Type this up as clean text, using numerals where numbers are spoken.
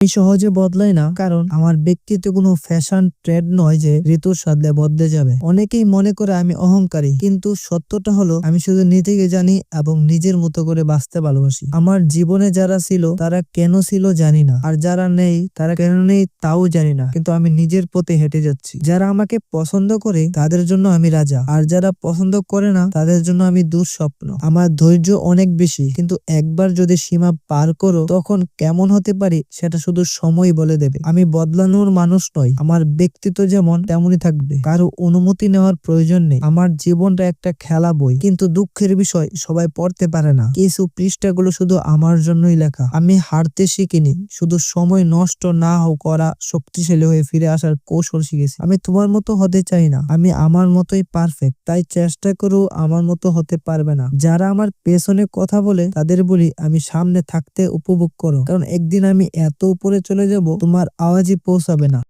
আমি সহজে বদলাই না, কারণ আমার ব্যক্তিত্ব কোনো ফ্যাশন ট্রেন্ড নয় যে ঋতুর সাথে বদলে যাবে। অনেকেই মনে করে আমি অহংকারী, কিন্তু সত্যটা হলো আমি শুধু নিজেকে জানি এবং নিজের মতো করে বাঁচতে ভালোবাসি। আমার জীবনে যারা ছিল তারা কেন ছিল জানি না, আর যারা নেই তারা কেন নেই তাও জানি না, কিন্তু আমি নিজের পথে হেঁটে যাচ্ছি। যারা আমাকে পছন্দ করে তাদের জন্য আমি রাজা, আর যারা পছন্দ করে না তাদের জন্য আমি দুঃস্বপ্ন। আমার ধৈর্য অনেক বেশি, কিন্তু একবার যদি সীমা পার করো তখন কেমন হতে পারি সেটা শুধু সময় বলে দেবে। আমি বদলানোর মানুষ নই, আমার ব্যক্তিত্ব যেমন তেমনই থাকবে, কারো অনুমতি নেওয়ার প্রয়োজন নেই। আমার জীবনটা একটা খেলা বই, কিন্তু দুঃখের বিষয় সবাই পড়তে পারে না। কিছু পৃষ্ঠাগুলো শুধু আমার জন্যই লেখা। আমি হারতে শিখিনি, শুধু সময় নষ্ট না করা শক্তিশালী হয়ে ফিরে আসার কৌশল শিখেছি। আমি তোমার মতো হতে চাই না, আমি আমার মতোই পারফেক্ট। তাই চেষ্টা করো আমার মতো হতে পারবে না। যারা আমার পেছনে কথা বলে তাদের বলি আমি সামনে থাকতে উপভোগ করো, কারণ একদিন আমি এত উপরে চলে যাব তোমার আওয়াজই পৌঁছাবে না।